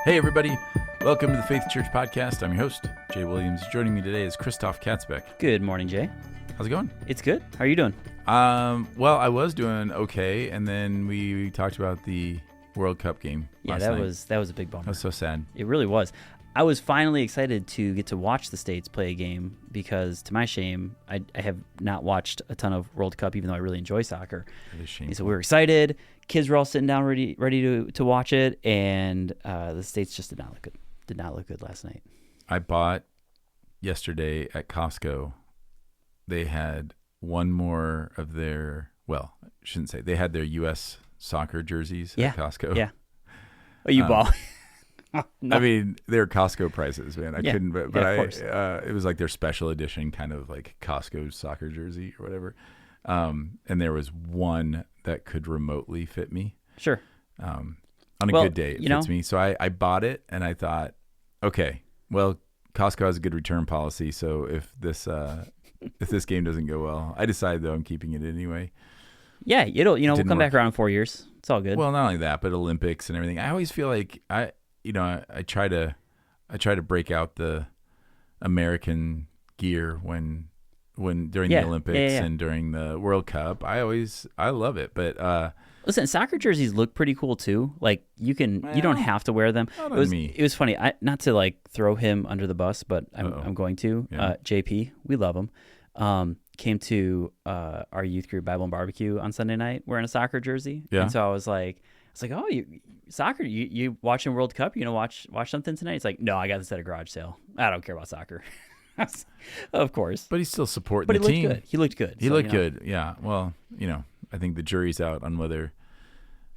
Hey, everybody. Welcome to the Faith Church Podcast. I'm your host, Jay Williams. Joining me today is Christoph Katzbeck. Good morning, Jay. How's it going? It's good. How are you doing? Well, I was doing okay, and then we talked about the World Cup game last night. That was a big bummer. That was so sad. It really was. I was finally excited to get to watch the States play a game because, to my shame, I have not watched a ton of World Cup, even though I really enjoy soccer. It is shameful. And so we were excited. Kids were all sitting down ready to watch it, and the States just did not look good. Did not look good last night. I bought yesterday at Costco. They had one more of their, well, I shouldn't say, they had their U.S. soccer jerseys at Costco. Yeah. Oh, you bought? No. I mean, they're Costco prices, man. I couldn't, but it was like their special edition kind of like Costco soccer jersey or whatever. And there was one that could remotely fit me. Sure. On a good day, it fits me. So I bought it and I thought, okay, well, Costco has a good return policy. So if this game doesn't go well, I decided though I'm keeping it anyway. Yeah, we'll come back around in 4 years. It's all good. Well, not only that, but Olympics and everything. I always feel like I try to break out the American gear when during the Olympics and during the World Cup. I love it, but listen, soccer jerseys look pretty cool too. Like you don't have to wear them. It was funny. Not to like throw him under the bus, but I'm going to. Yeah. JP, we love him. Came to our youth group Bible and Barbecue on Sunday night wearing a soccer jersey. Yeah. And so I was like, oh, soccer, you watching World Cup? You gonna watch something tonight? It's like, no, I got this at a garage sale. I don't care about soccer. Of course. But he's still supporting the team. Good. He looked good. He looked good. Yeah. Well, I think the jury's out on whether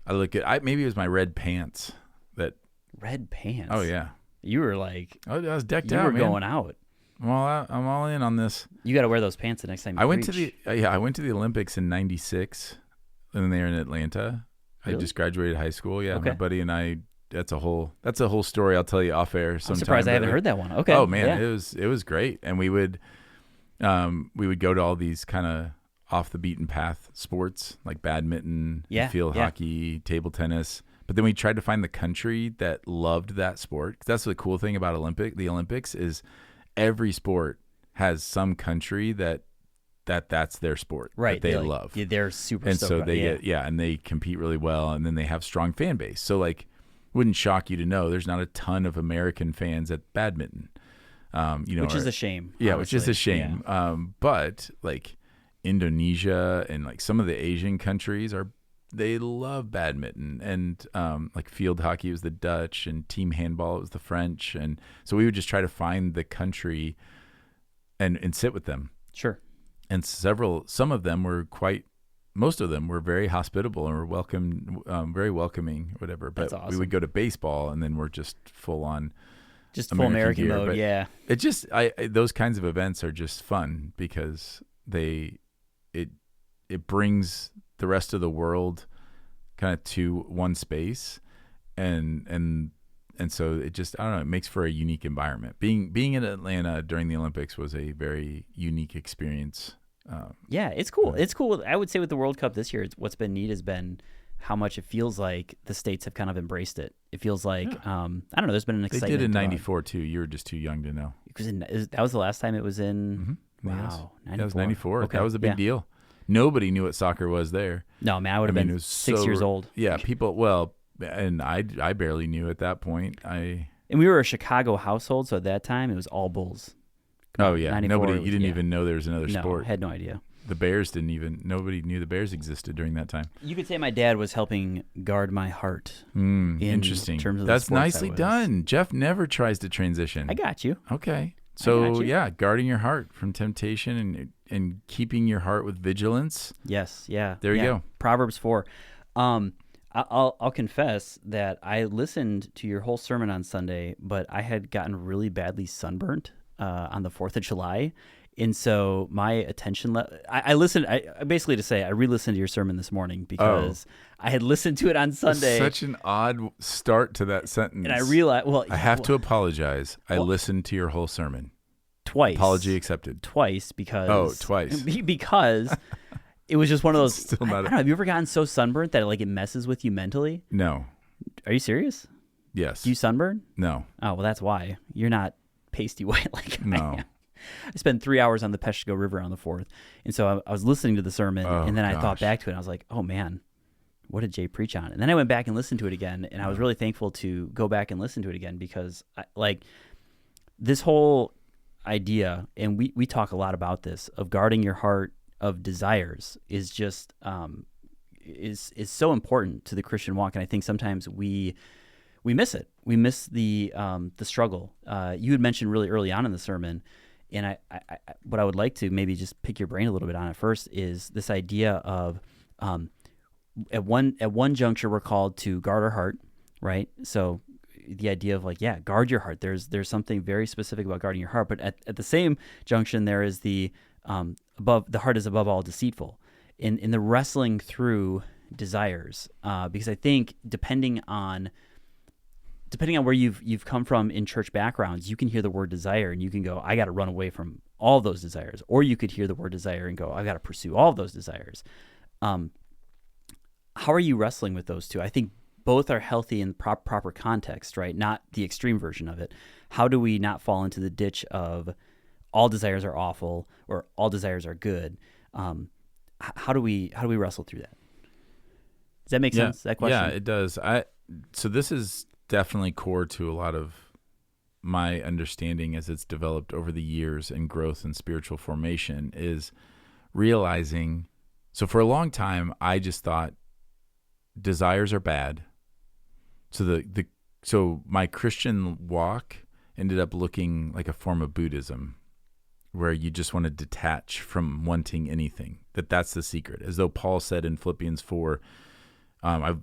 I look good. Maybe it was my red pants that. Red pants? Oh, yeah. You were like. I was decked out, You were man. going out. Well, I'm all in on this. You got to wear those pants the next time you I went to the Olympics in '96, and they were in Atlanta. Really? I just graduated high school. Yeah, okay. My buddy and I. That's a whole story I'll tell you off air sometime. I'm surprised I haven't heard that one. Okay. Oh man, it was great, and we would go to all these kind of off the beaten path sports like badminton, field hockey, table tennis. But then we tried to find the country that loved that sport. 'Cause that's the cool thing about the Olympics is every sport has some country that's their sport, right? That they love. Yeah, they're super. And so they and they compete really well, and then they have strong fan base. So like. Wouldn't shock you to know there's not a ton of American fans at badminton, which is a shame. Yeah, honestly. Which is a shame. Yeah. But like Indonesia and like some of the Asian countries they love badminton, and like field hockey was the Dutch, and team handball it was the French, and so we would just try to find the country and sit with them. Sure. And some of them were most of them were very hospitable and were very welcoming, whatever. But we would go to baseball, and then we're just full on, just full American mode. But yeah, it just those kinds of events are just fun because it brings the rest of the world kind of to one space, and so it just I don't know. It makes for a unique environment. Being in Atlanta during the Olympics was a very unique experience. Yeah, it's cool. It's cool. I would say with the World Cup this year, what's been neat has been how much it feels like the States have kind of embraced it. It feels like, I don't know, there's been an excitement. They did in 94 too. You were just too young to know. That was the last time it was in, wow. 94. That was 94. Okay. That was a big deal. Nobody knew what soccer was there. No, man, I would have been 6 years old. Yeah, and I barely knew at that point. And we were a Chicago household, so at that time it was all Bulls. Oh yeah, you didn't even know there was another sport. I had no idea. The Bears nobody knew the Bears existed during that time. You could say my dad was helping guard my heart. Interesting. Terms of That's nicely done. Jeff never tries to transition. I got you. Okay. So yeah, guarding your heart from temptation and keeping your heart with vigilance. Yes. Yeah. There you go. Proverbs 4. I'll confess that I listened to your whole sermon on Sunday, but I had gotten really badly sunburnt on the 4th of July. And so my attention, I listened, I basically to say, I re-listened to your sermon this morning because I had listened to it on Sunday. Such an odd start to that sentence. And I realized, I have to apologize. I listened to your whole sermon. Twice. Apology accepted. Twice because. Oh, twice. Because it was just one of those. I don't know. Have you ever gotten so sunburnt that it messes with you mentally? No. Are you serious? Yes. Do you sunburn? No. Oh, well, that's why. You're not pasty white like no. I am. I spent 3 hours on the Peshtigo River on the 4th. And so I was listening to the sermon, and then I thought back to it, and I was like, oh, man, what did Jay preach on? And then I went back and listened to it again, and I was really thankful to go back and listen to it again because, this whole idea, and we talk a lot about this, of guarding your heart of desires is just is so important to the Christian walk. And I think sometimes we miss it. We miss the struggle. You had mentioned really early on in the sermon, and I what I would like to maybe just pick your brain a little bit on at first is this idea of at one juncture we're called to guard our heart, right? So the idea of guard your heart. There's something very specific about guarding your heart, but at the same junction there is the heart is above all deceitful. In the wrestling through desires, because I think depending on where you've come from in church backgrounds, you can hear the word desire and you can go, I got to run away from all those desires. Or you could hear the word desire and go, I got to pursue all of those desires. How are you wrestling with those two? I think both are healthy in proper context, right? Not the extreme version of it. How do we not fall into the ditch of all desires are awful or all desires are good? How do we wrestle through that? Does that make sense? That question? Yeah, it does. So this is definitely core to a lot of my understanding as it's developed over the years and growth and spiritual formation is realizing. So for a long time, I just thought desires are bad. So my Christian walk ended up looking like a form of Buddhism, where you just want to detach from wanting anything. That's the secret. As though Paul said in Philippians 4, I've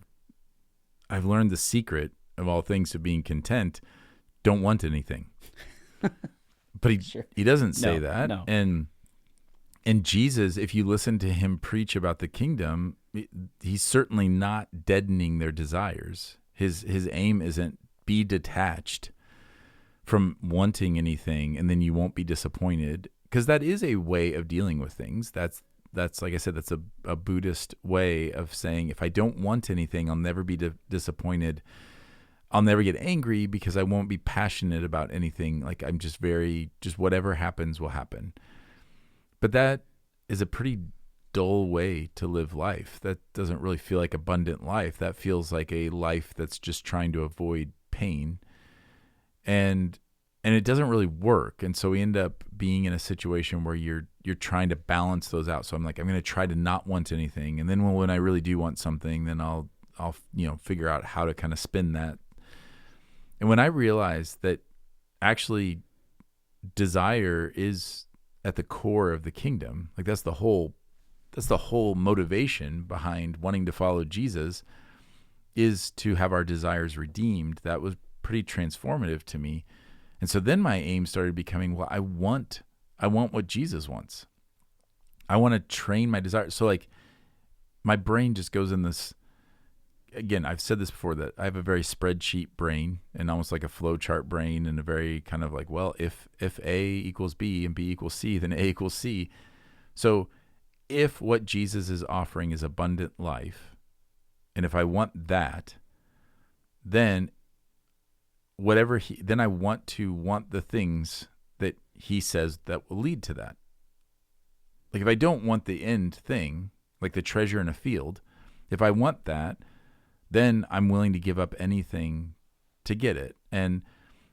learned the secret of all things to being content. Don't want anything. But he doesn't say that. No. And Jesus, if you listen to him preach about the kingdom, he's certainly not deadening their desires. His aim isn't be detached from wanting anything and then you won't be disappointed, because that is a way of dealing with things. That's like I said, that's a Buddhist way of saying, if I don't want anything, I'll never be disappointed. I'll never get angry because I won't be passionate about anything. Like I'm just whatever happens will happen. But that is a pretty dull way to live life. That doesn't really feel like abundant life. That feels like a life that's just trying to avoid pain. And it doesn't really work. And so we end up being in a situation where you're trying to balance those out. So I'm going to try to not want anything. And then when I really do want something, then I'll figure out how to kind of spin that. And when I realized that actually desire is at the core of the kingdom, like that's the whole motivation behind wanting to follow Jesus, is to have our desires redeemed. That was pretty transformative to me. And so then my aim started becoming, well, I want what Jesus wants. I want to train my desires. So like my brain just goes in this, again, I've said this before, that I have a very spreadsheet brain and almost like a flow chart brain, and a very kind of like, well, if A equals B and B equals C, then A equals C. So if what Jesus is offering is abundant life, and if I want that, then then I want to want the things that he says that will lead to that. Like if I don't want the end thing, like the treasure in a field, if I want that, then I'm willing to give up anything to get it. And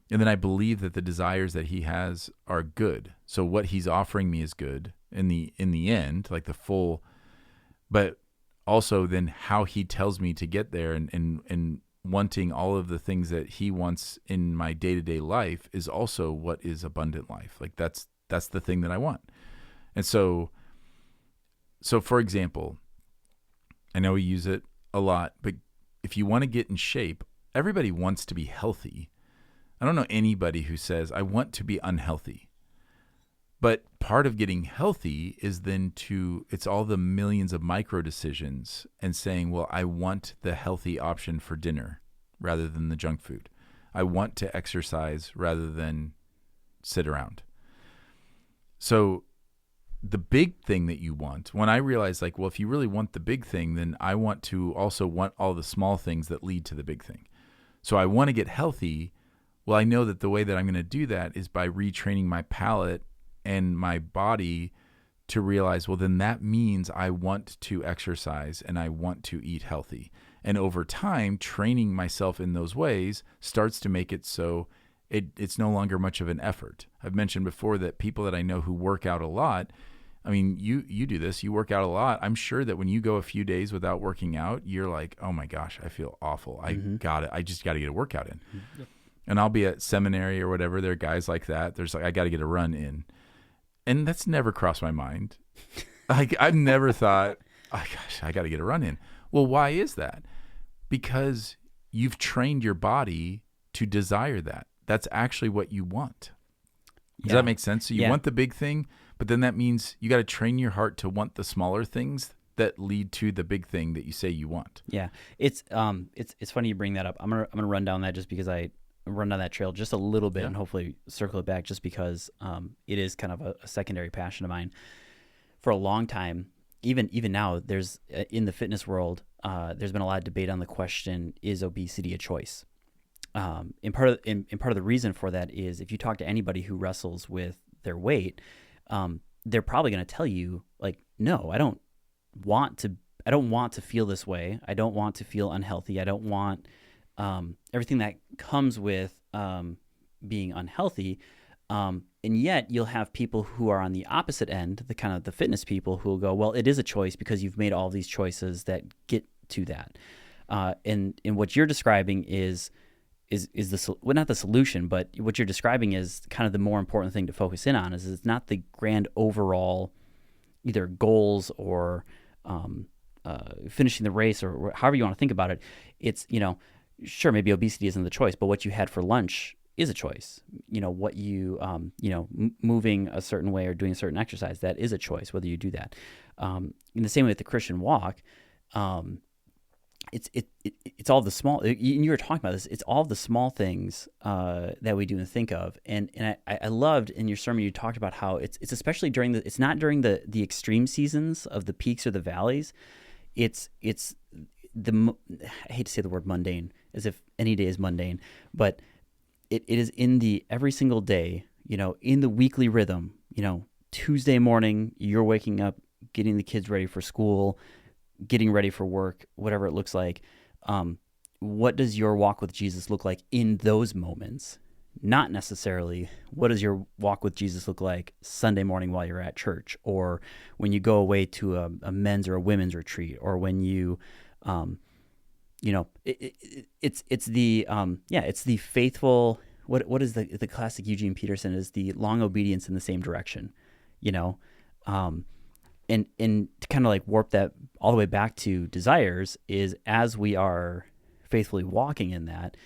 then I believe that the desires that he has are good. So what he's offering me is good in the end, like the full, but also then how he tells me to get there and wanting all of the things that he wants in my day-to-day life is also what is abundant life. Like that's the thing that I want. And so for example, I know we use it a lot, but if you want to get in shape, everybody wants to be healthy. I don't know anybody who says, I want to be unhealthy. But part of getting healthy is then it's all the millions of micro decisions and saying, well, I want the healthy option for dinner rather than the junk food. I want to exercise rather than sit around. So the big thing that you want, when I realized like, well, if you really want the big thing, then I want to also want all the small things that lead to the big thing. So I want to get healthy. Well, I know that the way that I'm going to do that is by retraining my palate and my body to realize, well, then that means I want to exercise and I want to eat healthy. And over time, training myself in those ways starts to make it so it's no longer much of an effort. I've mentioned before that people that I know who work out a lot, I mean, you do this, you work out a lot. I'm sure that when you go a few days without working out, you're like, oh my gosh, I feel awful. I just got to get a workout in. Yep. And I'll be at seminary or whatever. There are guys like that. There's like, I got to get a run in. And that's never crossed my mind. Like, I've never thought, oh gosh, I got to get a run in. Well, why is that? Because you've trained your body to desire that. That's actually what you want. Does that make sense? So you want the big thing, but then that means you got to train your heart to want the smaller things that lead to the big thing that you say you want. Yeah. It's funny you bring that up. I'm going to run down that just because I run down that trail just a little bit and hopefully circle it back just because it is kind of a secondary passion of mine. For a long time, even now, there's in the fitness world, there's been a lot of debate on the question, is obesity a choice? And part of the reason for that is if you talk to anybody who wrestles with their weight, they're probably going to tell you like, no, I don't want to feel this way. I don't want to feel unhealthy. I don't want everything that comes with being unhealthy. And yet you'll have people who are on the opposite end, the kind of the fitness people who will go, well, it is a choice because you've made all these choices that get to that. And what you're describing is not the solution, but what you're describing is kind of the more important thing to focus in on is it's not the grand overall either goals or finishing the race or however you want to think about it. It's, sure, maybe obesity isn't the choice, but what you had for lunch is a choice. What you, moving a certain way or doing a certain exercise, that is a choice, whether you do that. In the same way with the Christian walk, it's all the small, you were talking about this, it's all the small things that we do and think of. And I loved in your sermon, you talked about how it's especially it's not during the extreme seasons of the peaks or the valleys. It's I hate to say the word mundane as if any day is mundane, but it is in the every single day, in the weekly rhythm, Tuesday morning, you're waking up, getting the kids ready for school, getting ready for work, whatever it looks like. What does your walk with Jesus look like in those moments? Not necessarily what does your walk with Jesus look like Sunday morning while you're at church, or when you go away to a men's or a women's retreat, or when you, it's the faithful. What is the classic Eugene Peterson is the long obedience in the same direction, and to kind of like warp that all the way back to desires is as we are faithfully walking in that,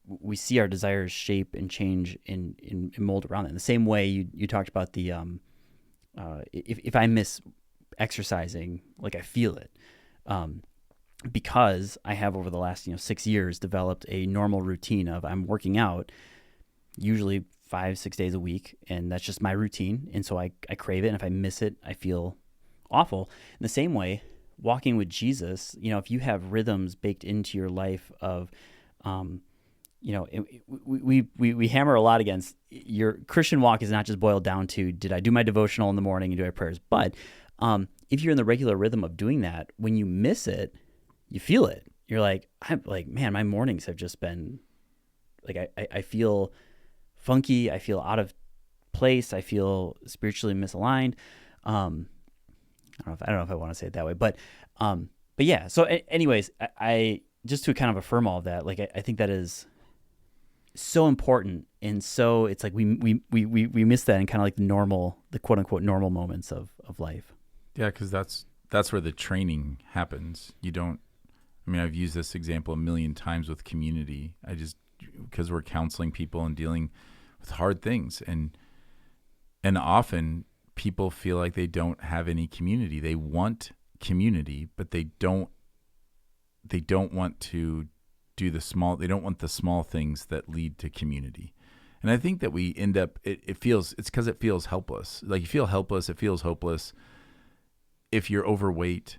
we see our desires shape and change and mold around that. In the same way you talked about the, if I miss exercising, like I feel it, because I have over the last 6 years developed a normal routine of I'm working out usually 5-6 days a week, and that's just my routine. And so I crave it. And if I miss it, I feel awful. In the same way, walking with Jesus, if you have rhythms baked into your life of, we hammer a lot against your Christian walk is not just boiled down to, did I do my devotional in the morning and do my prayers? But if you're in the regular rhythm of doing that, when you miss it, you feel it. You're like, man, my mornings have just been like, I feel funky. I feel out of place. I feel spiritually misaligned. I don't know if I want to say it that way, but yeah. So anyways, I just to kind of affirm all of that, like, I think that is so important. And so it's like, we miss that in kind of like the quote unquote normal moments of life. Yeah. Cause that's where the training happens. I've used this example a million times with community. Because we're counseling people and dealing with hard things, and often people feel like they don't have any community. They want community, but they don't want to do the small. They don't want the small things that lead to community. And I think that we end up. It's because it feels helpless. Like you feel helpless. It feels hopeless. If you're overweight,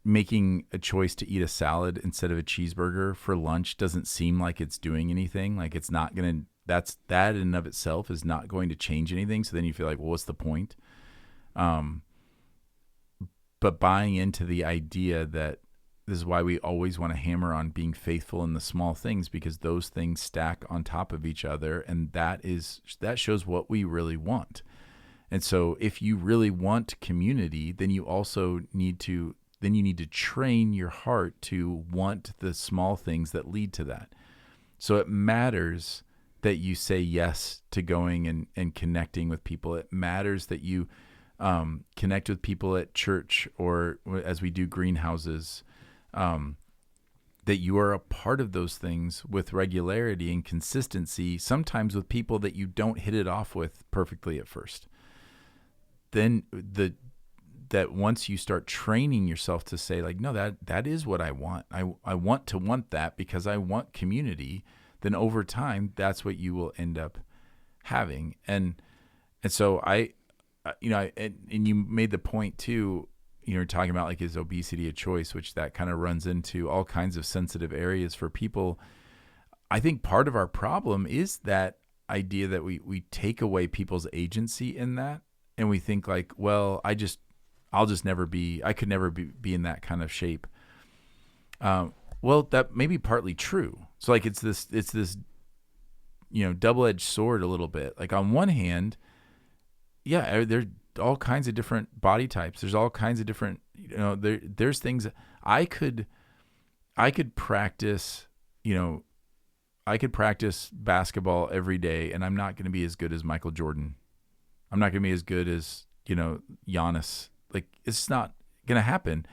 making a choice to eat a salad instead of a cheeseburger for lunch doesn't seem like it's doing anything. Like it's not going to, that in and of itself is not going to change anything. So then you feel like, well, what's the point? But buying into the idea that this is why we always want to hammer on being faithful in the small things, because those things stack on top of each other. And that shows what we really want. And so if you really want community, then you also need to train your heart to want the small things that lead to that. So it matters that you say yes to going and connecting with people. It matters that you connect with people at church, or as we do greenhouses, that you are a part of those things with regularity and consistency, sometimes with people that you don't hit it off with perfectly at first. Then that once you start training yourself to say like, no, that is what I want. I want to want that because I want community. Then over time, that's what you will end up having. And so and you made the point too, you're talking about like, is obesity a choice, which that kind of runs into all kinds of sensitive areas for people. I think part of our problem is that idea that we take away people's agency in that. And we think like, well, I could never be in that kind of shape. Well, that may be partly true. So like, it's this, double-edged sword a little bit. Like on one hand, yeah, there's all kinds of different body types. There's all kinds of different, there's things I could practice, I could practice basketball every day and I'm not going to be as good as Michael Jordan. I'm not going to be as good as, Giannis. Like, it's not going to happen,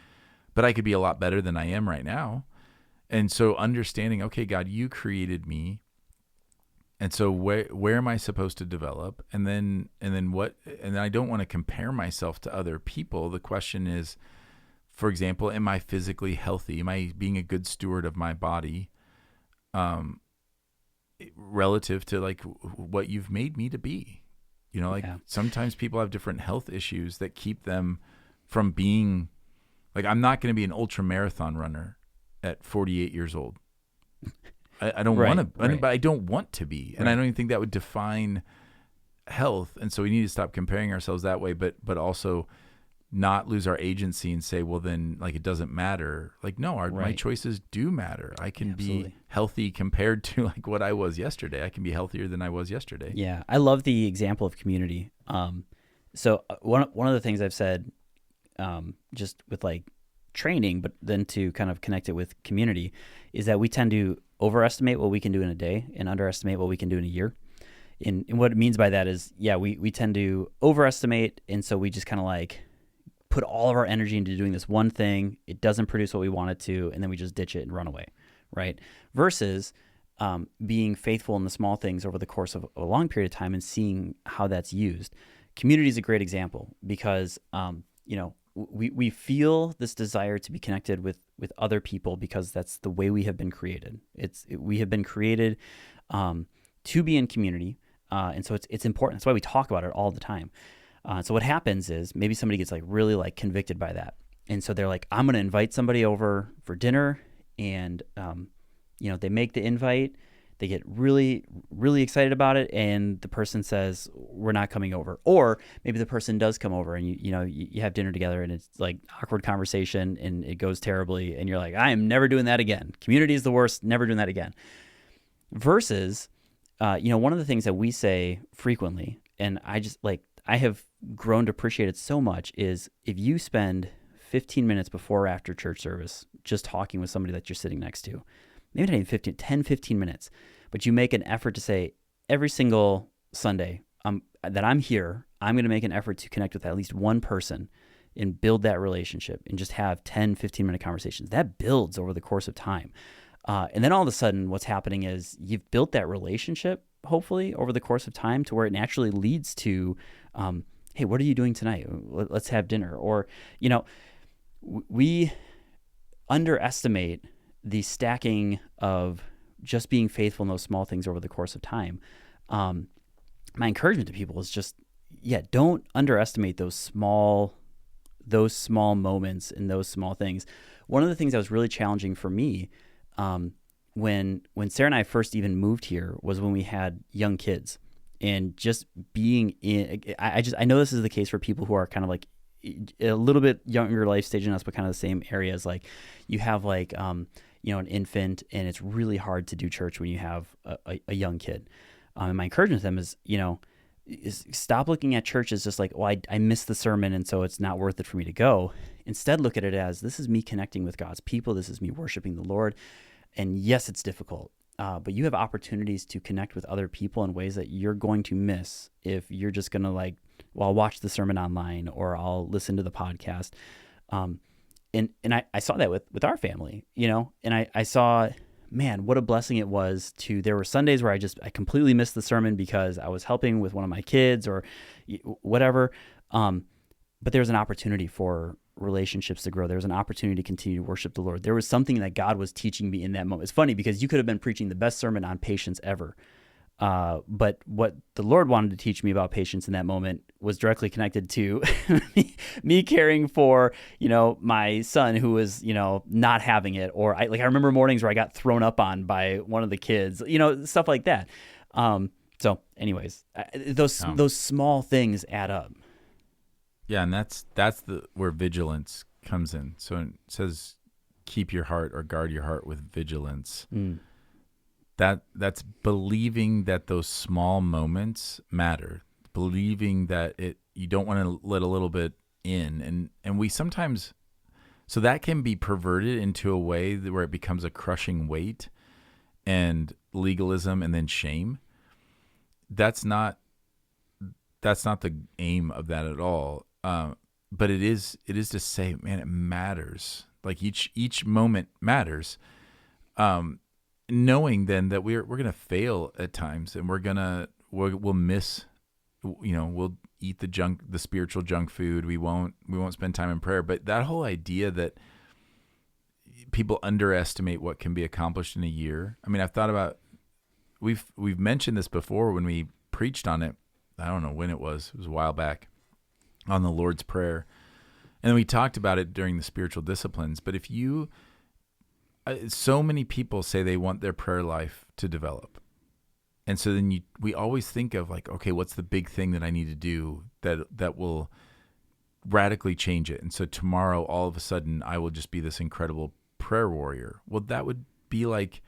but I could be a lot better than I am right now. And so understanding, okay, God, you created me. And so where am I supposed to develop? And then what? And then I don't want to compare myself to other people. The question is, for example, am I physically healthy? Am I being a good steward of my body, relative to like what you've made me to be? Sometimes people have different health issues that keep them from being like, I'm not going to be an ultra marathon runner at 48 years old. I don't want to, but I don't want to be. And I don't even think that would define health. And so we need to stop comparing ourselves that way, but also not lose our agency and say, well, then like, it doesn't matter. Like, no, my choices do matter. I can be healthy compared to like what I was yesterday. I can be healthier than I was yesterday. Yeah. I love the example of community. So one of the things I've said, just with like training, but then to kind of connect it with community, is that we tend to overestimate what we can do in a day and underestimate what we can do in a year. And what it means by that is, we tend to overestimate. And so we just kind of like put all of our energy into doing this one thing. It doesn't produce what we want it to. And then we just ditch it and run away. Right. Versus being faithful in the small things over the course of a long period of time and seeing how that's used. Community is a great example because, we feel this desire to be connected with other people because that's the way we have been created. We have been created to be in community. And so it's important. That's why we talk about it all the time. So what happens is maybe somebody gets like really like convicted by that. And so they're like, I'm going to invite somebody over for dinner. And, they make the invite. They get really, really excited about it. And the person says, we're not coming over. Or maybe the person does come over and you have dinner together and it's like awkward conversation and it goes terribly. And you're like, I am never doing that again. Community is the worst. Never doing that again. Versus, one of the things that we say frequently, and I have grown to appreciate it so much, is if you spend 15 minutes before or after church service just talking with somebody that you're sitting next to, maybe not even 15 minutes, but you make an effort to say every single Sunday that I'm here, I'm going to make an effort to connect with at least one person and build that relationship and just have 10, 15-minute conversations. That builds over the course of time. And then all of a sudden what's happening is you've built that relationship, hopefully, over the course of time to where it naturally leads to, hey, what are you doing tonight? Let's have dinner. Or, we underestimate the stacking of just being faithful in those small things over the course of time. My encouragement to people is just, don't underestimate those small those small moments and those small things. One of the things that was really challenging for me when Sarah and I first even moved here was when we had young kids, and just being in, I know this is the case for people who are kind of like a little bit younger life stage than us, but kind of the same areas. Like you have like, an infant, and it's really hard to do church when you have a young kid. And my encouragement to them is, is stop looking at church as just like, well, I missed the sermon, and so it's not worth it for me to go. Instead, look at it as, this is me connecting with God's people. This is me worshiping the Lord. And yes, it's difficult, but you have opportunities to connect with other people in ways that you're going to miss if you're just going to like, well, I'll watch the sermon online, or I'll listen to the podcast. And I saw that with our family, and I saw, man, what a blessing it was there were Sundays where I completely missed the sermon because I was helping with one of my kids or whatever. But there was an opportunity for relationships to grow. There was an opportunity to continue to worship the Lord. There was something that God was teaching me in that moment. It's funny because you could have been preaching the best sermon on patience ever. But what the Lord wanted to teach me about patience in that moment was directly connected to me caring for, my son who was, not having it. Or I remember mornings where I got thrown up on by one of the kids, stuff like that. So anyways, those small things add up. Yeah. And that's where vigilance comes in. So it says, keep your heart or guard your heart with vigilance. That's believing that those small moments matter, believing that you don't want to let a little bit in, and we sometimes, so that can be perverted into a way where it becomes a crushing weight and legalism and then shame. That's not the aim of that at all. But it is to say, man, it matters. Like each moment matters. Knowing then that we're going to fail at times, and we'll miss, we'll eat the spiritual junk food. We won't spend time in prayer. But that whole idea that people underestimate what can be accomplished in a year. I mean, I've thought about, we've mentioned this before when we preached on it. I don't know when it was a while back, on the Lord's Prayer. And then we talked about it during the spiritual disciplines. But if you, so many people say they want their prayer life to develop. And so then we always think of like, okay, what's the big thing that I need to do that will radically change it? And so tomorrow, all of a sudden, I will just be this incredible prayer warrior. Well, that would be like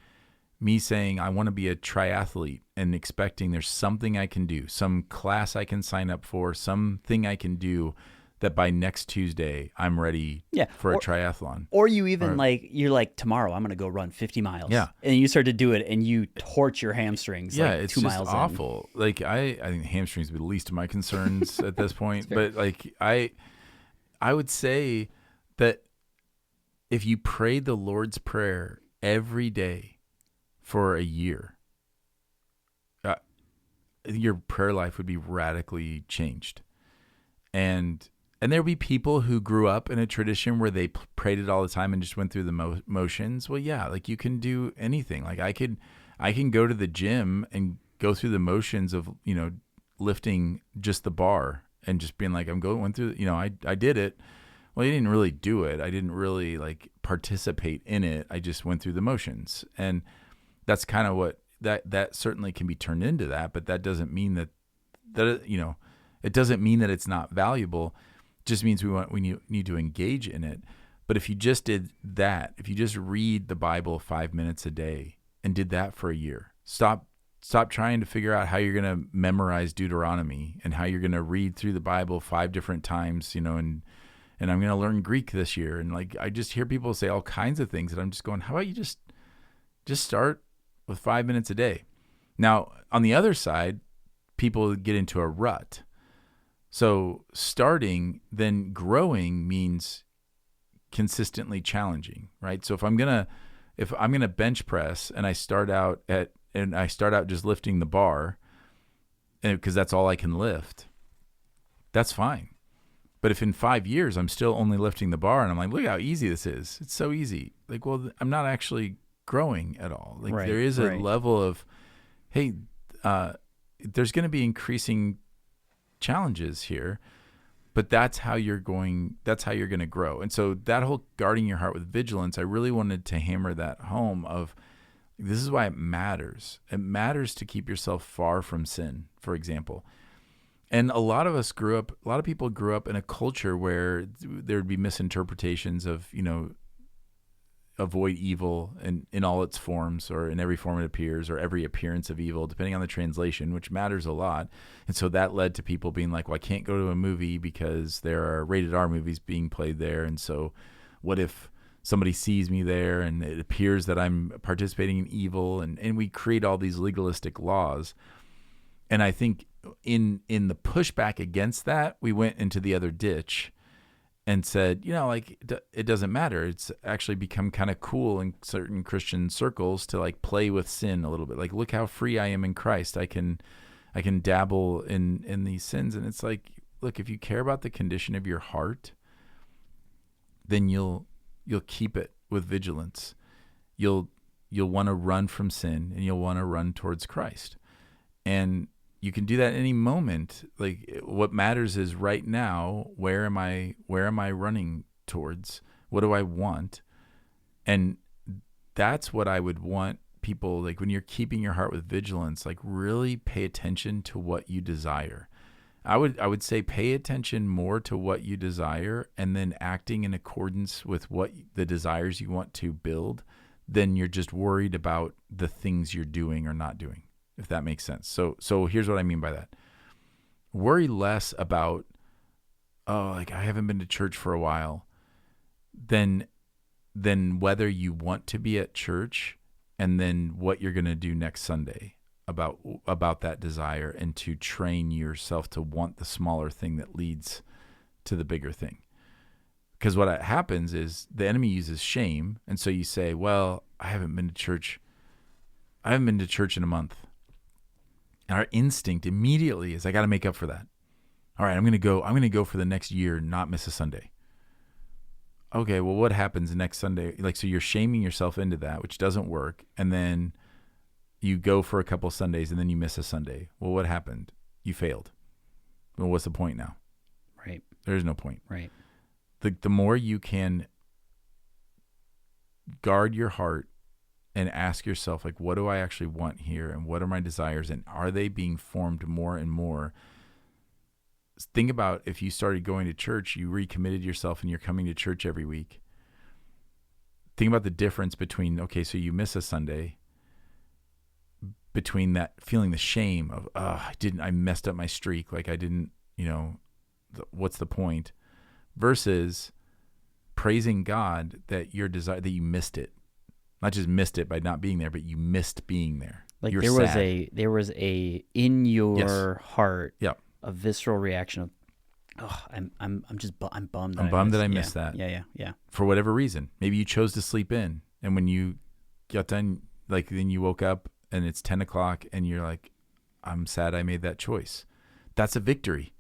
me saying I want to be a triathlete and expecting there's something I can do, some class I can sign up for, something I can do that by next Tuesday I'm ready for a triathlon. Or you even you're like, tomorrow I'm going to go run 50 miles. Yeah. And you start to do it and you torch your hamstrings it's 2 miles just awful. In. Like I think hamstrings would be the least of my concerns at this point. But like I would say that if you prayed the Lord's Prayer every day for a year, your prayer life would be radically changed. And there will be people who grew up in a tradition where they prayed it all the time and just went through the motions. Well, yeah, like you can do anything. Like I can go to the gym and go through the motions of, lifting just the bar and just being like, I'm going through, I did it. Well, I didn't really do it. I didn't really like participate in it. I just went through the motions. And that's kind of what that certainly can be turned into that, but that doesn't mean that it doesn't mean that it's not valuable. It just means we need to engage in it. But if you just did that, if you just read the Bible 5 minutes a day and did that for a year, stop trying to figure out how you're going to memorize Deuteronomy and how you're going to read through the Bible 5 different times, and I'm going to learn Greek this year. And like, I just hear people say all kinds of things, and I'm just going, how about you just start with 5 minutes a day? Now, on the other side, people get into a rut. So starting, then growing means consistently challenging, right? So if I'm gonna bench press and I start out just lifting the bar, and because that's all I can lift, that's fine. But if in 5 years I'm still only lifting the bar and I'm like, look how easy this is, it's so easy. Like, well, I'm not actually growing at all. Like there is a level of, hey, there's going to be increasing challenges here, But that's how you're going to grow. And so that whole guarding your heart with vigilance, I really wanted to hammer that home of, this is why it matters. It matters to keep yourself far from sin, for example. And a lot of people grew up in a culture where there would be misinterpretations of, avoid evil in all its forms, or in every form it appears, or every appearance of evil, depending on the translation, which matters a lot. And so that led to people being like, well, I can't go to a movie because there are rated R movies being played there. And so what if somebody sees me there and it appears that I'm participating in evil? And we create all these legalistic laws. And I think in the pushback against that, we went into the other ditch and said, it doesn't matter. It's actually become kind of cool in certain Christian circles to like play with sin a little bit. Like, look how free I am in Christ. I can dabble in these sins. And it's like, look, if you care about the condition of your heart, then you'll keep it with vigilance. You'll want to run from sin, and you'll want to run towards Christ. And you can do that at any moment. Like, what matters is right now, where am I running towards? What do I want? And that's what I would want people, like, when you're keeping your heart with vigilance, like, really pay attention to what you desire. I would say pay attention more to what you desire, and then acting in accordance with what the desires you want to build, than you're just worried about the things you're doing or not doing, if that makes sense. So here's what I mean by that. Worry less about, I haven't been to church for a while, than whether you want to be at church, and then what you're going to do next Sunday about that desire, and to train yourself to want the smaller thing that leads to the bigger thing. Because what happens is the enemy uses shame. And so you say, well, I haven't been to church in a month. And our instinct immediately is, I got to make up for that. All right, I'm going to go for the next year, not miss a Sunday. Okay, well, what happens next Sunday? Like, so you're shaming yourself into that, which doesn't work. And then you go for a couple Sundays, and then you miss a Sunday. Well, what happened? You failed. Well, what's the point now? Right. There's no point. Right. The more you can guard your heart and ask yourself, like, what do I actually want here? And what are my desires? And are they being formed more and more? Think about, if you started going to church, you recommitted yourself, and you're coming to church every week. Think about the difference between, okay, so you miss a Sunday, between that feeling the shame of, I messed up my streak. Like, I didn't, what's the point? Versus praising God that that you missed it. Not just missed it by not being there, but you missed being there. Like, there was a in your heart, a visceral reaction of, I'm bummed. I'm bummed that I missed that. Yeah. For whatever reason, maybe you chose to sleep in, and when you got done, like, then you woke up and it's 10 o'clock, and you're like, I'm sad I made that choice. That's a victory.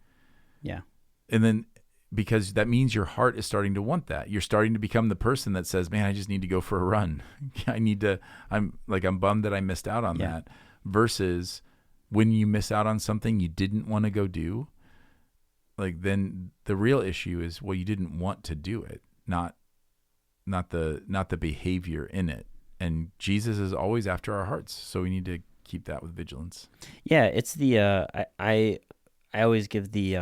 Yeah. And then, because that means your heart is starting to want that. You're starting to become the person that says, man, I just need to go for a run. I'm bummed that I missed out on that. Versus when you miss out on something you didn't want to go do, like, then the real issue is, well, you didn't want to do it, not the behavior in it. And Jesus is always after our hearts. So we need to keep that with vigilance. Yeah. It's the, I always give the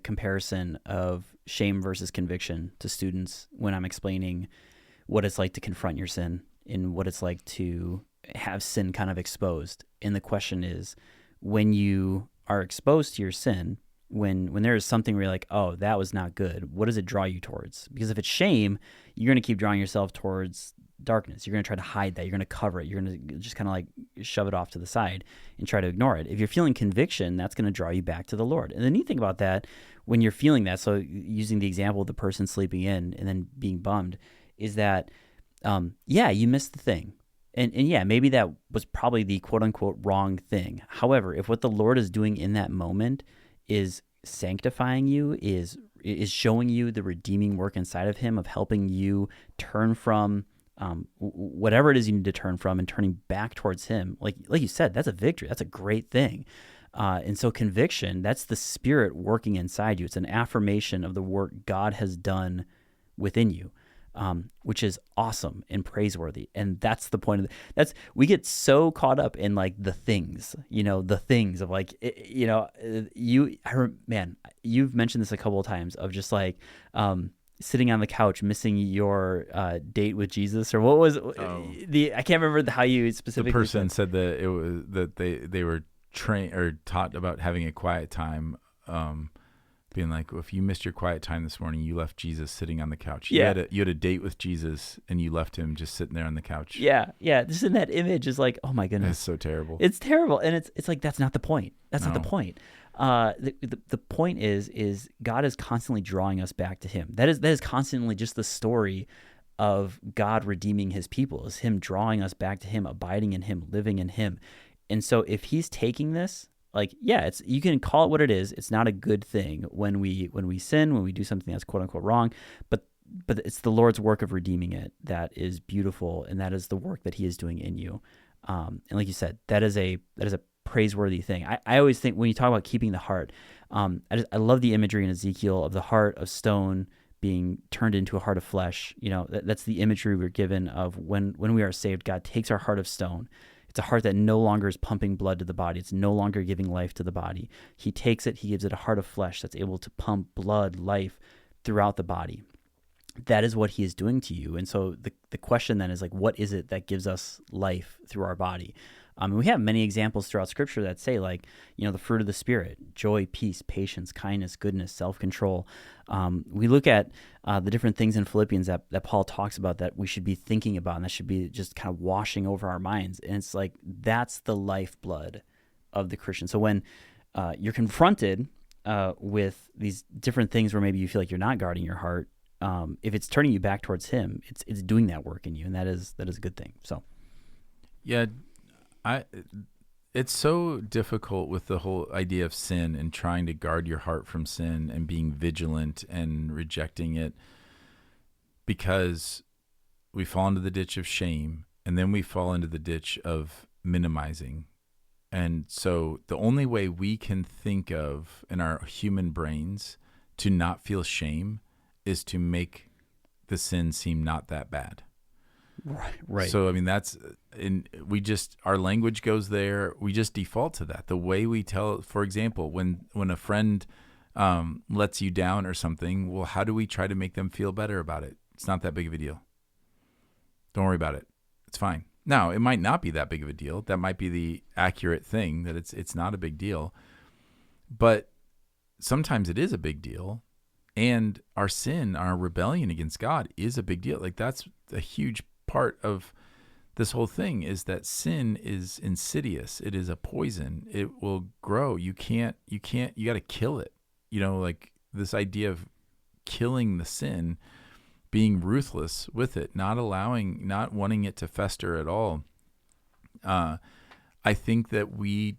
comparison of shame versus conviction to students when I'm explaining what it's like to confront your sin and what it's like to have sin kind of exposed. And the question is, when you are exposed to your sin, when there is something where you're like, oh, that was not good, what does it draw you towards? Because if it's shame, you're going to keep drawing yourself towards darkness. You're going to try to hide that. You're going to cover it. You're going to just kind of like shove it off to the side and try to ignore it. If you're feeling conviction, that's going to draw you back to the Lord. And the neat thing about that, when you're feeling that, so using the example of the person sleeping in and then being bummed, is that, you missed the thing. And yeah, maybe that was probably the quote unquote wrong thing. However, if what the Lord is doing in that moment is sanctifying you, is showing you the redeeming work inside of him, of helping you turn from whatever it is you need to turn from and turning back towards him, like you said, that's a victory. That's a great thing. And so conviction, that's the Spirit working inside you. It's an affirmation of the work God has done within you, which is awesome and praiseworthy. And that's the point of we get so caught up in like the things, the things of like, you've mentioned this a couple of times of just like, sitting on the couch, missing your date with Jesus, or what was I can't remember how you specifically. The person said that it was that they were trained or taught about having a quiet time, being like, well, if you missed your quiet time this morning, you left Jesus sitting on the couch. You had a date with Jesus, and you left him just sitting there on the couch. Yeah. Just in that image is like, oh my goodness, it's so terrible. It's terrible, and it's like that's not the point. That's not the point. The point is God is constantly drawing us back to Him. That is constantly just the story of God redeeming His people, is Him drawing us back to Him, abiding in Him, living in Him. And so if He's taking this, like, it's, you can call it what it is. It's not a good thing when we sin, when we do something that's quote unquote wrong, but it's the Lord's work of redeeming it that is beautiful, and that is the work that He is doing in you. And like you said, that is a praiseworthy thing. I always think when you talk about keeping the heart, I love the imagery in Ezekiel of the heart of stone being turned into a heart of flesh. That's the imagery we're given of when we are saved. God takes our heart of stone. It's a heart that no longer is pumping blood to the body. It's no longer giving life to the body. He takes it, He gives it a heart of flesh that's able to pump blood, life throughout the body. That is what He is doing to you. And so the question then is like, what is it that gives us life through our body? We have many examples throughout Scripture that say, like, the fruit of the Spirit: joy, peace, patience, kindness, goodness, self-control. We look at the different things in Philippians that Paul talks about that we should be thinking about, and that should be just kind of washing over our minds. And it's like, that's the lifeblood of the Christian. So when you're confronted with these different things where maybe you feel like you're not guarding your heart, if it's turning you back towards Him, it's doing that work in you, and that is a good thing. So, yeah. It's so difficult with the whole idea of sin and trying to guard your heart from sin and being vigilant and rejecting it, because we fall into the ditch of shame, and then we fall into the ditch of minimizing. And so the only way we can think of in our human brains to not feel shame is to make the sin seem not that bad. Right. So, I mean, our language goes there. We just default to that. The way we tell, for example, when a friend lets you down or something, well, how do we try to make them feel better about it? It's not that big of a deal. Don't worry about it. It's fine. Now, it might not be that big of a deal. That might be the accurate thing, that it's not a big deal. But sometimes it is a big deal. And our sin, our rebellion against God is a big deal. Like, that's a huge part of this whole thing, is that sin is insidious. It is a poison. It will grow. You got to kill it. Like this idea of killing the sin, being ruthless with it, not wanting it to fester at all. I think that we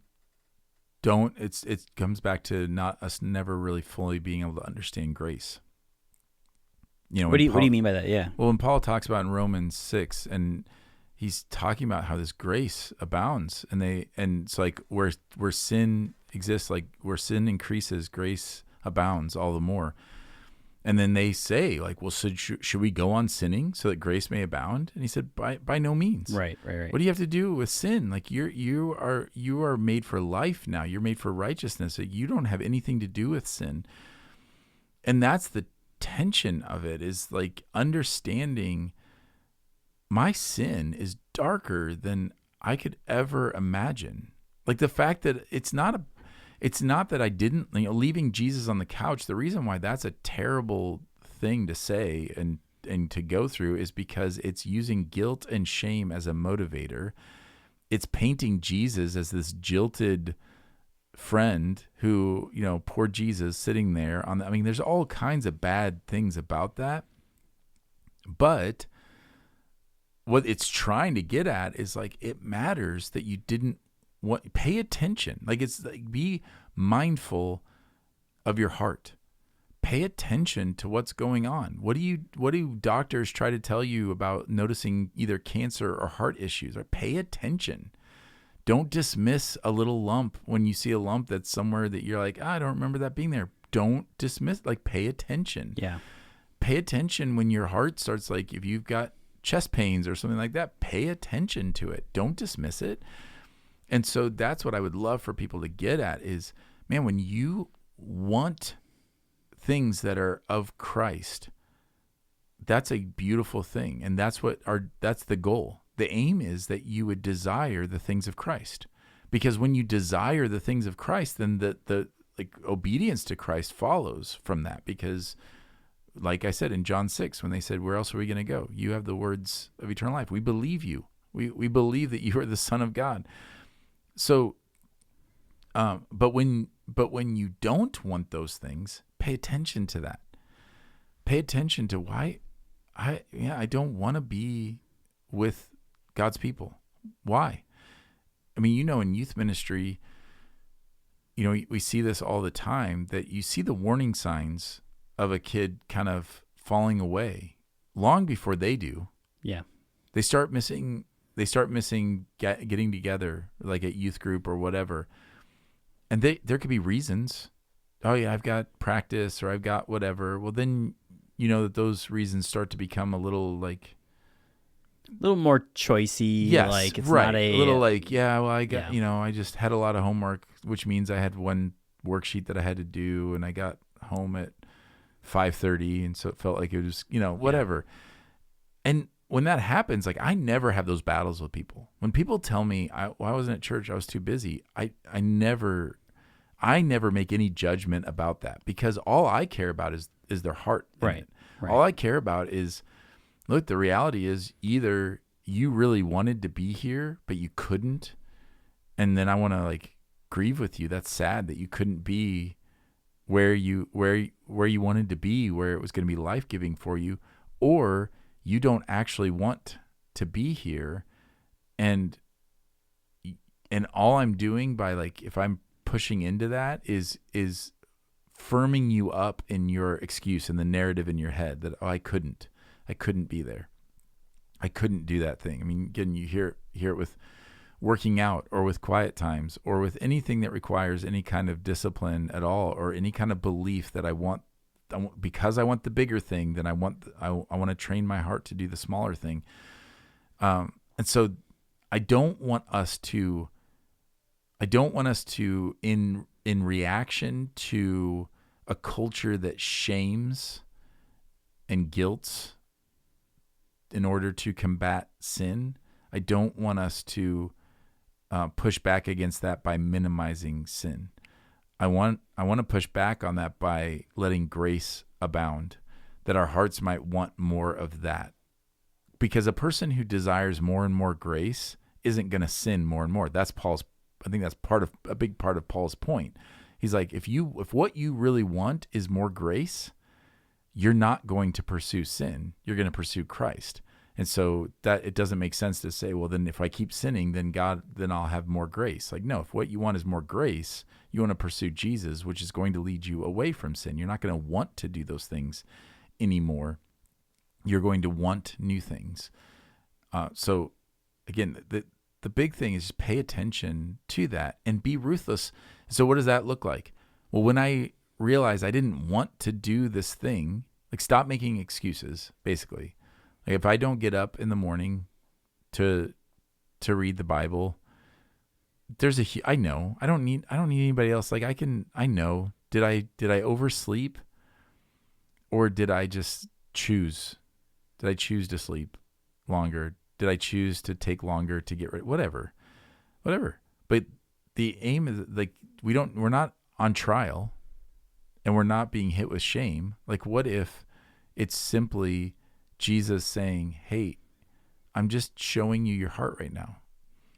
don't, it comes back to us never really fully being able to understand grace. What do you mean by that? Yeah. Well, when Paul talks about in Romans 6, and he's talking about how this grace abounds, and it's like where sin exists, like where sin increases, grace abounds all the more. And then they say, like, well, so should we go on sinning so that grace may abound? And he said, by no means. Right. What do you have to do with sin? Like, you are made for life now. You're made for righteousness. Like, you don't have anything to do with sin. And that's the tension of it, is like understanding my sin is darker than I could ever imagine. Like the fact that it's not that I didn't, leaving Jesus on the couch. The reason why that's a terrible thing to say and to go through is because it's using guilt and shame as a motivator. It's painting Jesus as this jilted friend who, poor Jesus sitting there there's all kinds of bad things about that. But what it's trying to get at is like, it matters that you didn't pay attention. Like, it's like, be mindful of your heart. Pay attention to what's going on. What do doctors try to tell you about noticing either cancer or heart issues? Or pay attention. Don't dismiss a little lump when you see a lump that's somewhere that you're like, I don't remember that being there. Don't dismiss, like, pay attention. Yeah. Pay attention when your heart starts, like, if you've got chest pains or something like that, pay attention to it. Don't dismiss it. And so that's what I would love for people to get at is, man, when you want things that are of Christ, that's a beautiful thing. And that's the goal. The aim is that you would desire the things of Christ, because when you desire the things of Christ, then the like obedience to Christ follows from that. Because like I said in John 6, when they said, where else are we going to go? You have the words of eternal life. We believe you. We believe that you are the Son of God. So, but when you don't want those things, pay attention to that. Pay attention to why I don't want to be with God's people. Why? I mean, in youth ministry, we see this all the time, that you see the warning signs of a kid kind of falling away long before they do. Yeah. They start missing getting together, like at youth group or whatever. And there could be reasons. Oh yeah, I've got practice, or I've got whatever. Well, then, that those reasons start to become a little more choicey. Yes, like it's right. not a little like, yeah, well, I got, I just had a lot of homework, which means I had one worksheet that I had to do, and I got home at 5:30, and so it felt like it was, whatever. Yeah. And when that happens, like, I never have those battles with people. When people tell me I wasn't at church, I was too busy, I never make any judgment about that, because all I care about is their heart. Right. All I care about is, look, the reality is, either you really wanted to be here, but you couldn't, and then I want to, like, grieve with you. That's sad that you couldn't be where you wanted to be, where it was going to be life-giving for you, or you don't actually want to be here, and all I'm doing by, like, if I'm pushing into that is firming you up in your excuse and the narrative in your head that, I couldn't be there. I couldn't do that thing. I mean, again, you hear it with working out, or with quiet times, or with anything that requires any kind of discipline at all, or any kind of belief that I want, because I want the bigger thing, then I want to train my heart to do the smaller thing. And so I don't want us to, in reaction to a culture that shames and guilts in order to combat sin, I don't want us to push back against that by minimizing sin. I want to push back on that by letting grace abound, that our hearts might want more of that. Because a person who desires more and more grace isn't going to sin more and more. I think that's a big part of Paul's point. He's like, if what you really want is more grace, you're not going to pursue sin. You're going to pursue Christ. And so that it doesn't make sense to say, well, then if I keep sinning, then I'll have more grace. Like, no, if what you want is more grace, you want to pursue Jesus, which is going to lead you away from sin. You're not going to want to do those things anymore. You're going to want new things. So again, the big thing is just pay attention to that and be ruthless. So what does that look like? Well, when I realized I didn't want to do this thing, like, stop making excuses, basically. Like, if I don't get up in the morning to read the Bible, I know I don't need anybody else. Like, I know, did I oversleep, or did I just choose? Did I choose to sleep longer? Did I choose to take longer to get ready? Whatever. But the aim is, like, we're not on trial, and we're not being hit with shame. Like, what if it's simply Jesus saying, hey, I'm just showing you your heart right now.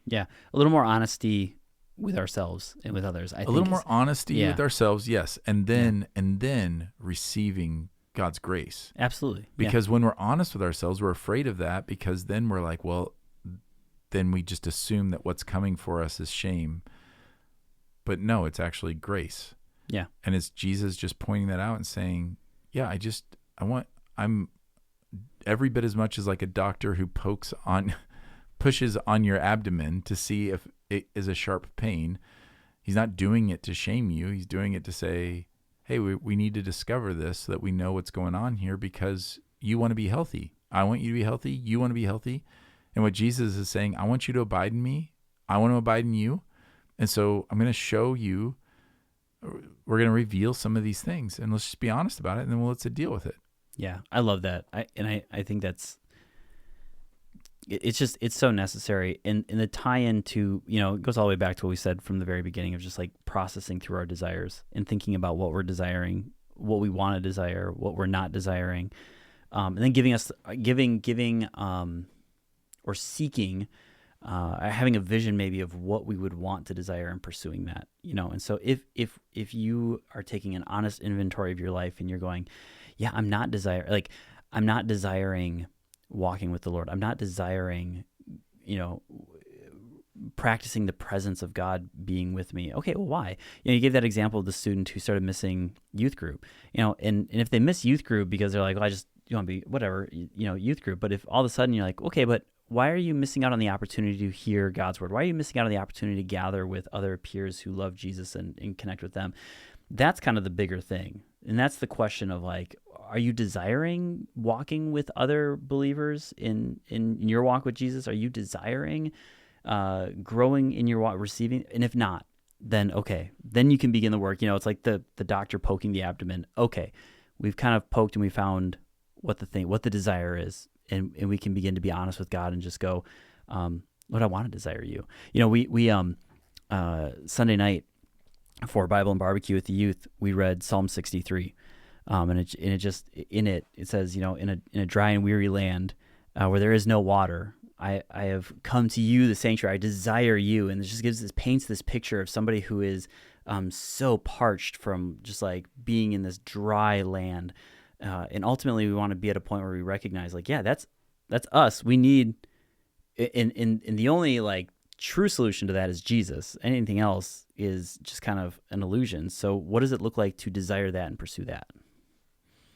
Yeah. A little more honesty with ourselves and with others. A little more honesty with ourselves. Yes. And then receiving God's grace. Absolutely. Because when we're honest with ourselves, we're afraid of that, because then we're like, well, then we just assume that what's coming for us is shame. But no, it's actually grace. Yeah. And it's Jesus just pointing that out and saying, yeah, I'm every bit as much as like a doctor who pokes pushes on your abdomen to see if it is a sharp pain, he's not doing it to shame you. He's doing it to say, hey, we need to discover this so that we know what's going on here, because you want to be healthy. I want you to be healthy. You want to be healthy. And what Jesus is saying, I want you to abide in me. I want to abide in you. And so I'm going to show you, we're going to reveal some of these things, and let's just be honest about it, and then let's deal with it. Yeah, I love that. I think it's so necessary. And the tie-in to, it goes all the way back to what we said from the very beginning of just like processing through our desires and thinking about what we're desiring, what we want to desire, what we're not desiring. And then giving or seeking, having a vision maybe of what we would want to desire and pursuing that, And so if you are taking an honest inventory of your life and you're going, yeah, I'm not desiring walking with the Lord. I'm not desiring, practicing the presence of God being with me. Okay, well, why? You gave that example of the student who started missing youth group, and if they miss youth group because they're like, well, you want to be whatever, youth group. But if all of a sudden you're like, okay, but why are you missing out on the opportunity to hear God's word? Why are you missing out on the opportunity to gather with other peers who love Jesus and connect with them? That's kind of the bigger thing. And that's the question of like, are you desiring walking with other believers in your walk with Jesus? Are you desiring growing in your walk, receiving? And if not, then okay, then you can begin the work. It's like the doctor poking the abdomen. Okay, we've kind of poked and we found what the desire is, and we can begin to be honest with God and just go, Lord, I want to desire you. We Sunday night for Bible and Barbecue with the youth, we read Psalm 63. And it says, in a dry and weary land where there is no water, I have come to you, the sanctuary. I desire you. And it just paints this picture of somebody who is so parched from just like being in this dry land. And ultimately we want to be at a point where we recognize like, yeah, that's us. We need, and the only like true solution to that is Jesus. Anything else is just kind of an illusion. So what does it look like to desire that and pursue that?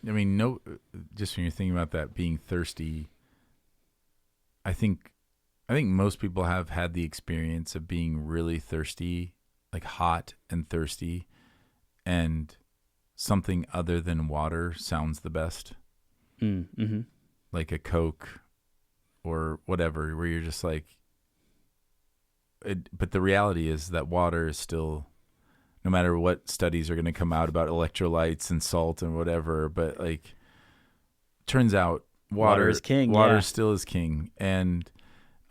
I mean, just when you're thinking about that being thirsty, I think most people have had the experience of being really thirsty, like hot and thirsty, and something other than water sounds the best. Mm-hmm. Like a Coke or whatever, where you're just like, but the reality is that water is still, no matter what studies are going to come out about electrolytes and salt and whatever, but like, turns out water is king. Water still is king, and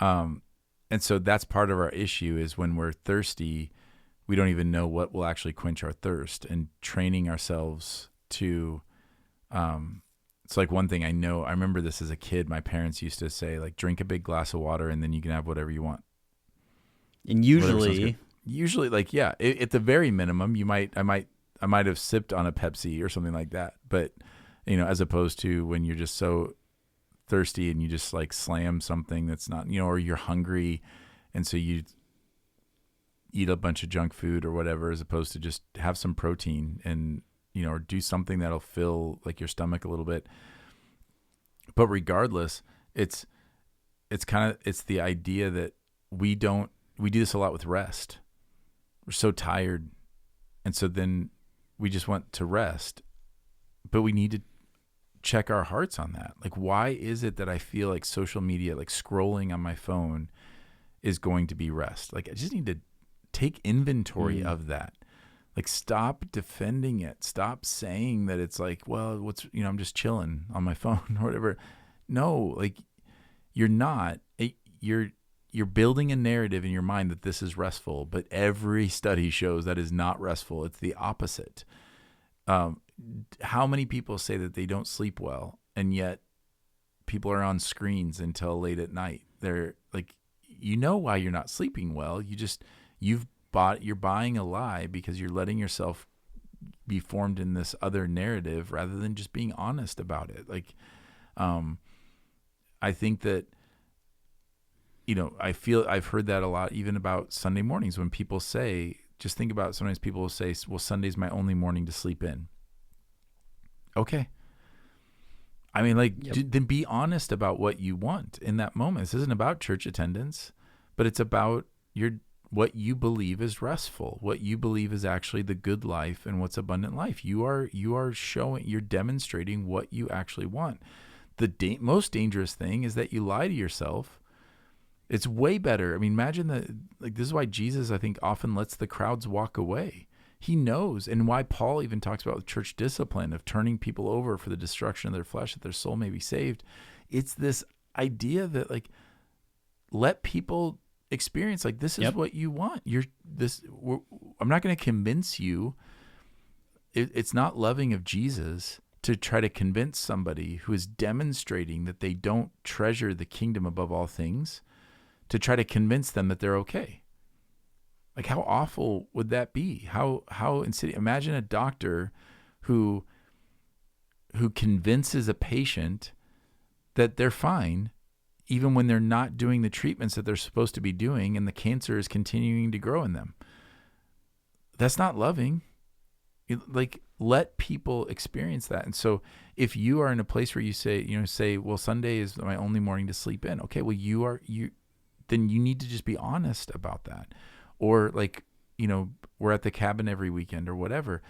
so that's part of our issue is when we're thirsty, we don't even know what will actually quench our thirst. And training ourselves to, it's like one thing I remember this as a kid. My parents used to say like, drink a big glass of water and then you can have whatever you want. And usually like, yeah, at the very minimum, I might have sipped on a Pepsi or something like that. But, as opposed to when you're just so thirsty and you just like slam something that's not, or you're hungry. And so you eat a bunch of junk food or whatever, as opposed to just have some protein and, or do something that'll fill like your stomach a little bit. But regardless, it's the idea that we do this a lot with rest. We're so tired. And so then we just want to rest, but we need to check our hearts on that. Like, why is it that I feel like social media, like scrolling on my phone is going to be rest? Like, I just need to take inventory of that. Like, stop defending it. Stop saying that it's like, well, I'm just chilling on my phone or whatever. No, like you're not, you're building a narrative in your mind that this is restful, but every study shows that is not restful. It's the opposite. How many people say that they don't sleep well, and yet people are on screens until late at night? They're like, why you're not sleeping well. You're buying a lie because you're letting yourself be formed in this other narrative rather than just being honest about it. Like, I think that, I've heard that a lot, even about Sunday mornings when people say, just think about, sometimes people will say, well, Sunday's my only morning to sleep in. Okay. I mean, like, then be honest about what you want in that moment. This isn't about church attendance, but it's about what you believe is restful, what you believe is actually the good life and what's abundant life. You're demonstrating what you actually want. The most dangerous thing is that you lie to yourself. It's way better. I mean, imagine that, like, this is why Jesus, I think, often lets the crowds walk away. He knows, and why Paul even talks about church discipline of turning people over for the destruction of their flesh, that their soul may be saved. It's this idea that, like, let people experience, like, this is what you want. I'm not going to convince you. It's not loving of Jesus to try to convince somebody who is demonstrating that they don't treasure the kingdom above all things, to try to convince them that they're okay. Like, how awful would that be? How insidious. Imagine a doctor who convinces a patient that they're fine, even when they're not doing the treatments that they're supposed to be doing, and the cancer is continuing to grow in them. That's not loving. Like, let people experience that. And so if you are in a place where you say, well, Sunday is my only morning to sleep in. Okay, well, then you need to just be honest about that. Or, like, we're at the cabin every weekend or whatever.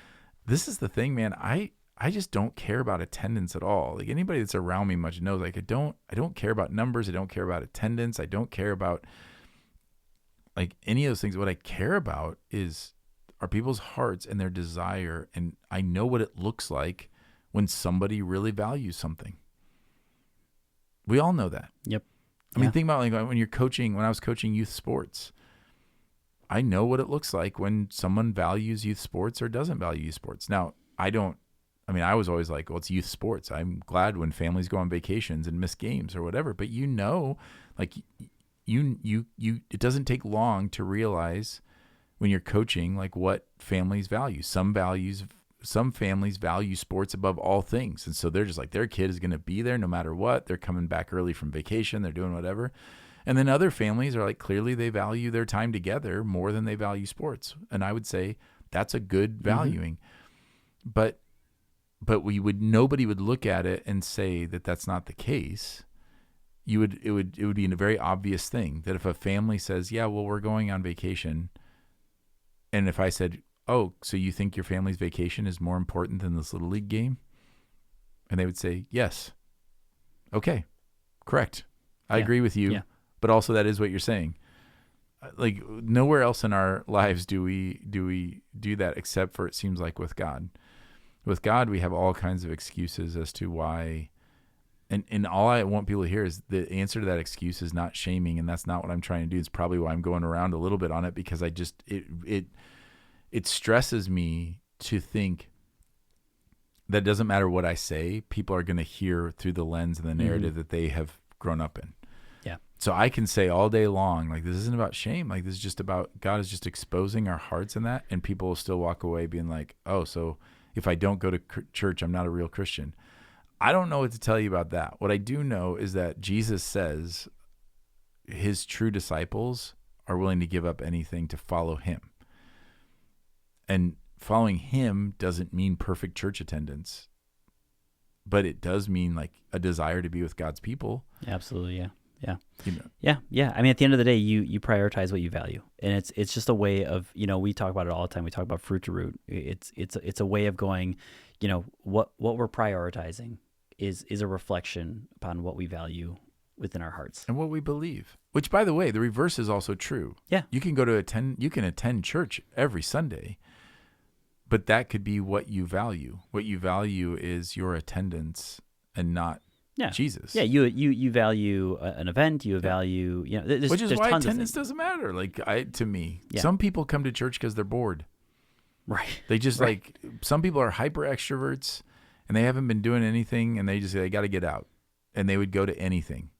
This is the thing, man. I just don't care about attendance at all. Like, anybody that's around me much knows, like, I don't care about numbers. I don't care about attendance. I don't care about, like, any of those things. What I care about are people's hearts and their desire. And I know what it looks like when somebody really values something. We all know that. Yep. I mean, think about, like, when I was coaching youth sports, I know what it looks like when someone values youth sports or doesn't value youth sports. Now, I was always like, well, it's youth sports. I'm glad when families go on vacations and miss games or whatever. But like, it doesn't take long to realize when you're coaching, like, what families value. Some families value sports above all things. And so they're just like, their kid is going to be there no matter what. They're coming back early from vacation. They're doing whatever. And then other families are like, clearly they value their time together more than they value sports. And I would say that's a good valuing. But nobody would look at it and say that that's not the case. It would be a very obvious thing that if a family says, yeah, well, we're going on vacation. And if I said, oh, so you think your family's vacation is more important than this Little League game? And they would say, yes. Okay, correct. I agree with you. Yeah. But also, that is what you're saying. Like, nowhere else in our lives do we do that, except for, it seems like, with God. With God, we have all kinds of excuses as to why. And all I want people to hear is the answer to that excuse is not shaming, and that's not what I'm trying to do. It's probably why I'm going around a little bit on it, because it stresses me to think that it doesn't matter what I say, people are going to hear through the lens and the narrative that they have grown up in. Yeah. So I can say all day long, like, this isn't about shame. Like, this is just about, God is just exposing our hearts in that, and people will still walk away being like, oh, so if I don't go to church, I'm not a real Christian. I don't know what to tell you about that. What I do know is that Jesus says his true disciples are willing to give up anything to follow him. And following him doesn't mean perfect church attendance, but it does mean, like, a desire to be with God's people. Absolutely, yeah. Yeah. I mean, at the end of the day, you prioritize what you value, and it's just a way of, we talk about it all the time. We talk about fruit to root. It's a way of going, what we're prioritizing is a reflection upon what we value within our hearts and what we believe. Which, by the way, the reverse is also true. Yeah, you can attend church every Sunday, but that could be what you value. What you value is your attendance and not Jesus. Yeah, you value an event. You value, which is why attendance doesn't matter. Like, to me, some people come to church because they're bored. Right. They just like, some people are hyper extroverts and they haven't been doing anything, and they just say they got to get out, and they would go to anything.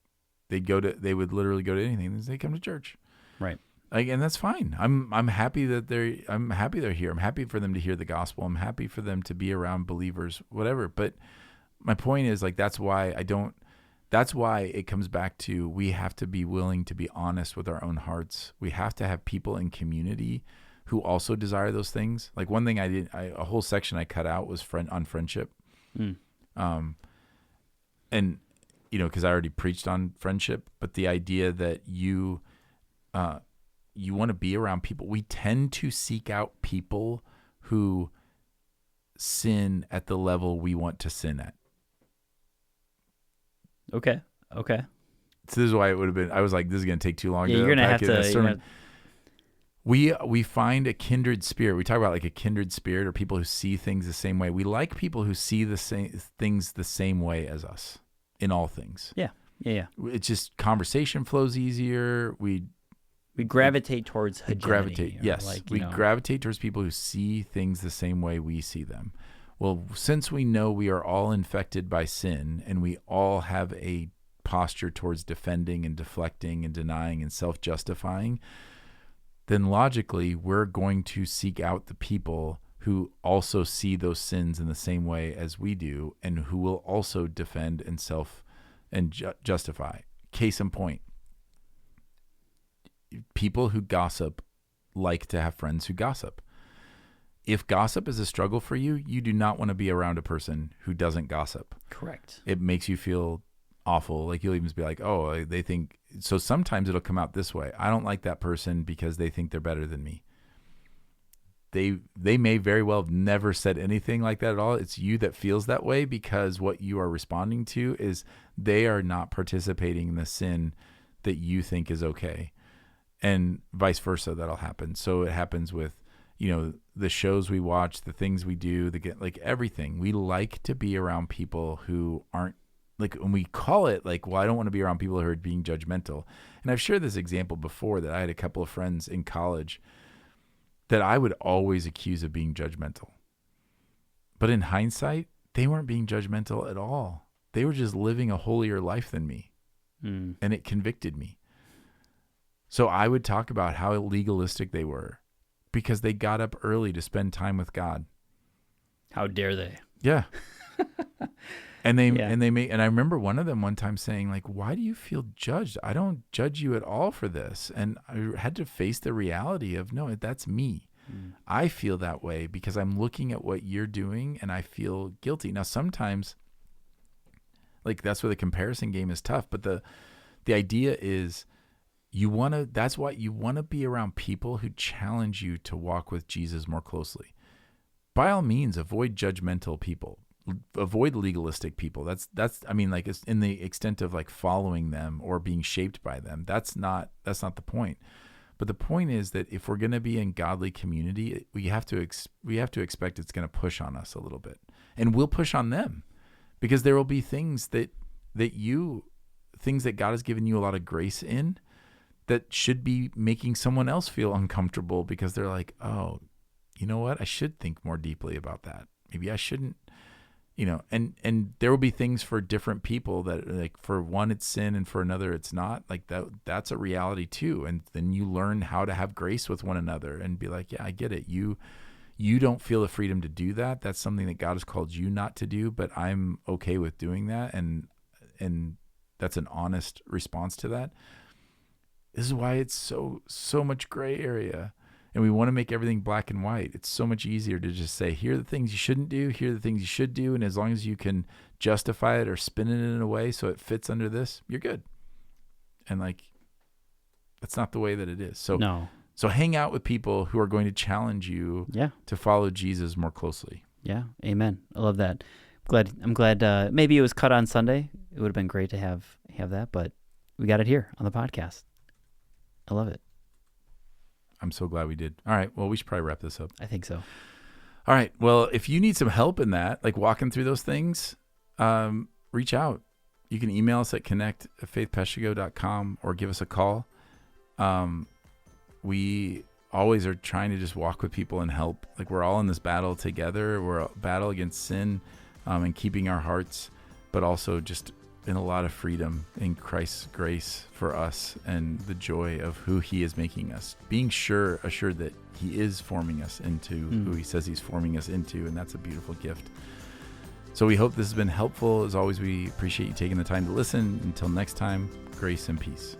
They would literally go to anything. They come to church. Right. Like, and that's fine. I'm happy that they're here. I'm happy for them to hear the gospel. I'm happy for them to be around believers, whatever. But my point is, like, that's why it comes back to, we have to be willing to be honest with our own hearts. We have to have people in community who also desire those things. Like, one thing a whole section I cut out was on friendship. and because I already preached on friendship, but the idea that you want to be around people. We tend to seek out people who sin at the level we want to sin at. Okay. So this is why it would have been. I was like, this is going to take too long. Yeah, you're going to have to. We find a kindred spirit. We talk about like a kindred spirit, or people who see things the same way. We like people who see the same things the same way as us in all things. Yeah. It's just conversation flows easier. We gravitate towards hegemony. We gravitate towards people who see things the same way we see them. Well, since we know we are all infected by sin, and we all have a posture towards defending and deflecting and denying and self-justifying, then logically we're going to seek out the people who also see those sins in the same way as we do, and who will also defend and justify. Case in point, people who gossip like to have friends who gossip. If gossip is a struggle for you, you do not want to be around a person who doesn't gossip. Correct. It makes you feel awful. Like you'll even be like, oh, they think so. Sometimes it'll come out this way. I don't like that person because they think they're better than me. They may very well have never said anything like that at all. It's you that feels that way, because what you are responding to is they are not participating in the sin that you think is okay. And vice versa, that'll happen. So it happens with, the shows we watch, the things we do, like everything. We like to be around people who aren't, like, when we call it like, well, I don't want to be around people who are being judgmental. And I've shared this example before, that I had a couple of friends in college that I would always accuse of being judgmental. But in hindsight, they weren't being judgmental at all. They were just living a holier life than me. And it convicted me. So I would talk about how legalistic they were, because they got up early to spend time with God. How dare they? Yeah. And I remember one of them one time saying, like, why do you feel judged? I don't judge you at all for this. And I had to face the reality of, no, that's me. I feel that way because I'm looking at what you're doing and I feel guilty. Now, sometimes, like, that's where the comparison game is tough. But the idea is, that's why you want to be around people who challenge you to walk with Jesus more closely. By all means, avoid judgmental people. Avoid legalistic people. That's like, it's in the extent of like following them or being shaped by them. That's not the point. But the point is that if we're going to be in godly community, we have to expect it's going to push on us a little bit, and we'll push on them, because there will be things that God has given you a lot of grace in that should be making someone else feel uncomfortable, because they're like, oh, you know what? I should think more deeply about that. Maybe I shouldn't. And there will be things for different people that, like, for one it's sin and for another it's not. Like, that's a reality too. And then you learn how to have grace with one another and be like, yeah, I get it. You don't feel the freedom to do that. That's something that God has called you not to do, but I'm okay with doing that. And that's an honest response to that. This is why it's so much gray area. And we want to make everything black and white. It's so much easier to just say, here are the things you shouldn't do, here are the things you should do, and as long as you can justify it or spin it in a way so it fits under this, you're good. And, like, that's not the way that it is. So hang out with people who are going to challenge you to follow Jesus more closely. Yeah, amen. I love that. I'm glad maybe it was cut on Sunday. It would have been great to have that, but we got it here on the podcast. I love it. I'm so glad we did. All right. Well, we should probably wrap this up. I think so. All right. Well, if you need some help in that, like walking through those things, reach out. You can email us at connect@faithpeshtigo.com or give us a call. We always are trying to just walk with people and help. Like, we're all in this battle together. We're a battle against sin and keeping our hearts, but also just in a lot of freedom in Christ's grace for us and the joy of who he is making us, being assured that he is forming us into who he says he's forming us into. And that's a beautiful gift. So we hope this has been helpful. As always, we appreciate you taking the time to listen. Until next time, grace and peace.